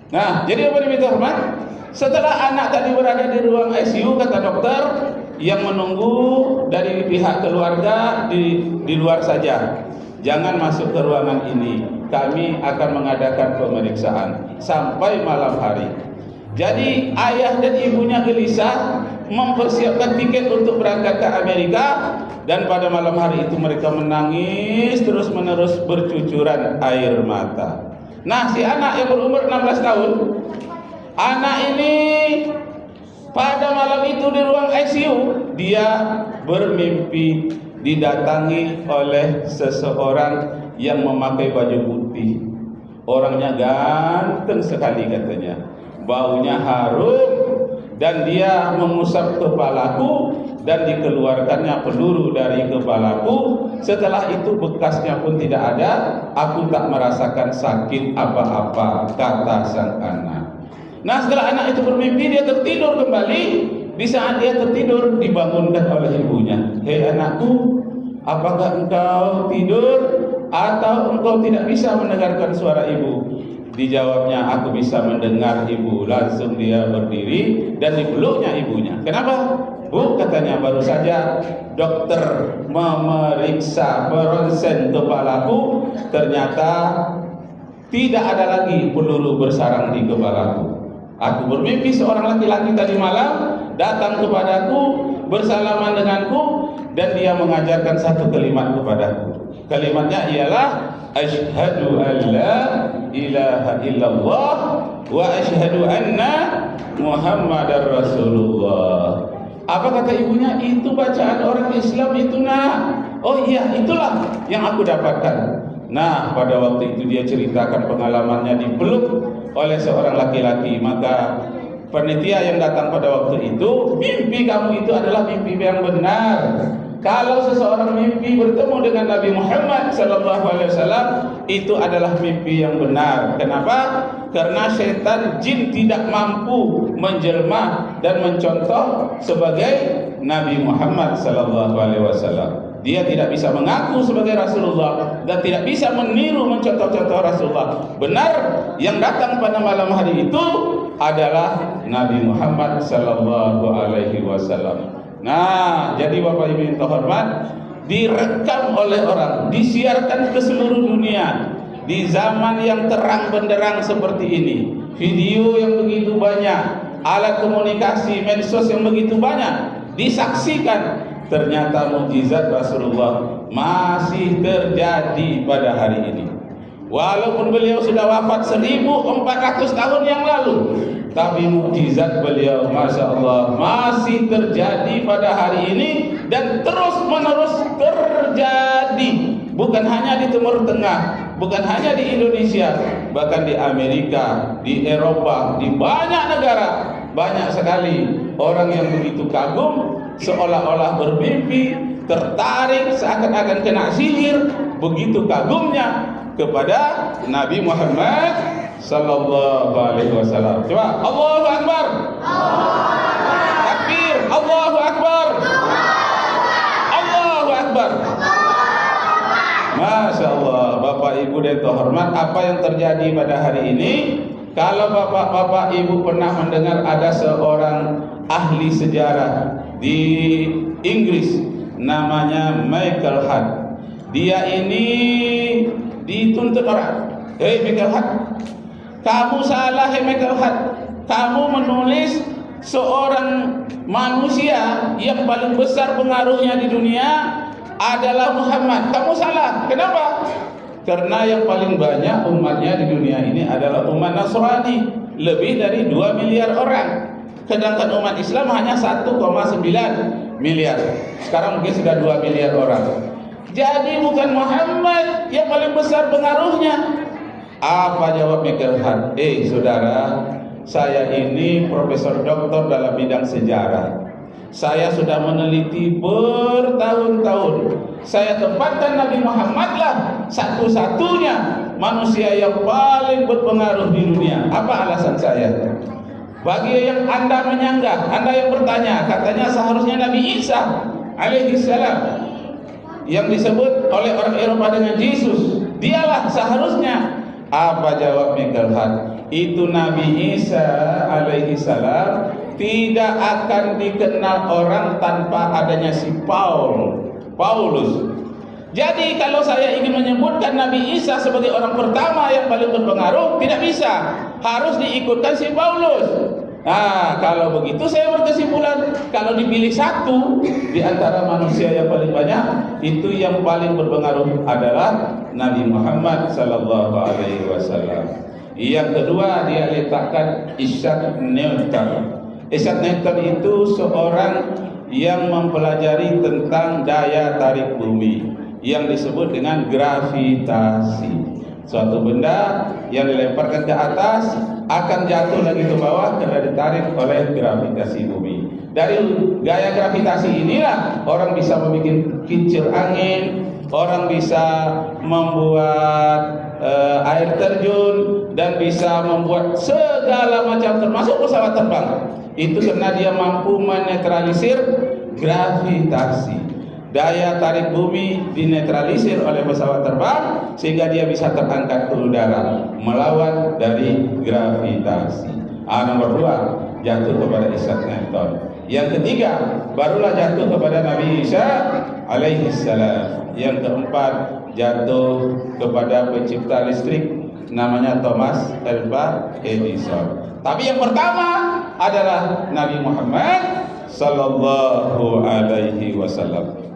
Nah, jadi apa yang hormat? Setelah anak tadi berada di ruang ICU, kata dokter yang menunggu dari pihak keluarga di luar saja. Jangan masuk ke ruangan ini. Kami akan mengadakan pemeriksaan sampai malam hari. Jadi ayah dan ibunya gelisah mempersiapkan tiket untuk berangkat ke Amerika, dan pada malam hari itu mereka menangis terus-menerus bercucuran air mata. Nah, si anak yang berumur 16 tahun, anak ini pada malam itu di ruang ICU, dia bermimpi didatangi oleh seseorang yang memakai baju putih. Orangnya ganteng sekali katanya, baunya harum, dan dia mengusap kepalaku dan dikeluarkannya peluru dari kepalaku. Setelah itu bekasnya pun tidak ada, aku tak merasakan sakit apa-apa, kata sang anak. Nah, setelah anak itu bermimpi, dia tertidur kembali. Di saat dia tertidur, dibangunkan oleh ibunya. Hei anakku, apakah engkau tidur atau engkau tidak bisa mendengarkan suara ibu? Dijawabnya, aku bisa mendengar ibu. Langsung dia berdiri dan dipeluknya ibunya. Kenapa? Bu, katanya, baru saja dokter memeriksa ronsen kepalaku, ternyata tidak ada lagi peluru bersarang di kepalaku. Aku bermimpi seorang laki-laki tadi malam datang kepadaku, bersalaman denganku, dan dia mengajarkan satu kalimat kepadaku. Kalimatnya ialah asyhadu an la ilaha illallah wa asyhadu anna Muhammadar Rasulullah. Apa kata ibunya? Itu bacaan orang Islam itu, nak. Oh iya, itulah yang aku dapatkan. Nah, pada waktu itu dia ceritakan pengalamannya dipeluk oleh seorang laki-laki. Maka panitia yang datang pada waktu itu, mimpi kamu itu adalah mimpi yang benar. Kalau seseorang mimpi bertemu dengan Nabi Muhammad SAW, itu adalah mimpi yang benar. Kenapa? Karena setan jin tidak mampu menjelma dan mencontoh sebagai Nabi Muhammad SAW. Dia tidak bisa mengaku sebagai Rasulullah dan tidak bisa meniru mencontoh-contoh Rasulullah. Benar, yang datang pada malam hari itu adalah Nabi Muhammad SAW. Nah, jadi Bapak Ibu yang terhormat, direkam oleh orang, disiarkan ke seluruh dunia di zaman yang terang benderang seperti ini. Video yang begitu banyak, alat komunikasi, medsos yang begitu banyak disaksikan. Ternyata mukjizat Rasulullah masih terjadi pada hari ini. Walaupun beliau sudah wafat 1400 tahun yang lalu, tapi mukjizat beliau, Masya Allah, masih terjadi pada hari ini dan terus menerus terjadi. Bukan hanya di Timur Tengah, bukan hanya di Indonesia, bahkan di Amerika, di Eropa, di banyak negara. Banyak sekali orang yang begitu kagum, seolah-olah bermimpi, tertarik, seakan-akan kena sihir, begitu kagumnya kepada Nabi Muhammad sallallahu alaihi wasallam. Coba Allahu Akbar. Takbir. Allahu Akbar. Allahu Akbar. Masya Allah, Bapak Ibu dan terhormat, apa yang terjadi pada hari ini? Kalau Bapak Ibu pernah mendengar ada seorang ahli sejarah di Inggris, namanya Michael Hart. Dia ini dituntut orang. Hei Michael Hart, kamu salah. Hei Michael Hart, kamu menulis seorang manusia yang paling besar pengaruhnya di dunia adalah Muhammad. Kamu salah. Kenapa? Karena yang paling banyak umatnya di dunia ini adalah umat Nasrani, lebih dari 2 miliar orang. Sedangkan umat Islam hanya 1,9 miliar. Sekarang mungkin sudah 2 miliar orang. Jadi bukan Muhammad yang paling besar pengaruhnya. Apa jawab Michael Hart? Saudara, saya ini profesor doktor dalam bidang sejarah. Saya sudah meneliti bertahun-tahun. Saya tempatkan Nabi Muhammad lah satu-satunya manusia yang paling berpengaruh di dunia. Apa alasan saya? Bagi yang Anda menyanggah, Anda yang bertanya, katanya seharusnya Nabi Isa alaihissalam yang disebut oleh orang Eropa dengan Yesus, dialah seharusnya Apa jawab Mengkelhat? Itu Nabi Isa alaihi salam tidak akan dikenal orang tanpa adanya si Paulus. Jadi kalau saya ingin menyebutkan Nabi Isa sebagai orang pertama yang paling berpengaruh, tidak bisa. Harus diikutkan si Paulus. Nah, kalau begitu saya berkesimpulan, kalau dipilih satu di antara manusia yang paling banyak, itu yang paling berpengaruh adalah Nabi Muhammad sallallahu alaihi wasallam. Yang kedua, dia letakkan Isaac Newton. Isaac Newton itu seorang yang mempelajari tentang daya tarik bumi yang disebut dengan gravitasi. Suatu benda yang dilemparkan ke atas akan jatuh lagi ke bawah karena ditarik oleh gravitasi bumi. Dari gaya gravitasi inilah orang bisa membuat kincir angin, orang bisa membuat air terjun, dan bisa membuat segala macam termasuk pesawat terbang. Itu karena dia mampu menetralisir gravitasi. Daya tarik bumi dinetralisir oleh pesawat terbang sehingga dia bisa terangkat ke udara melawan dari gravitasi. Nomor dua, jatuh kepada Isaac Newton. Yang ketiga, barulah jatuh kepada Nabi Isa alaihi salam. Yang keempat, jatuh kepada pencipta listrik namanya Thomas Alva Edison. Tapi yang pertama adalah Nabi Muhammad sallallahu alaihi wasallam.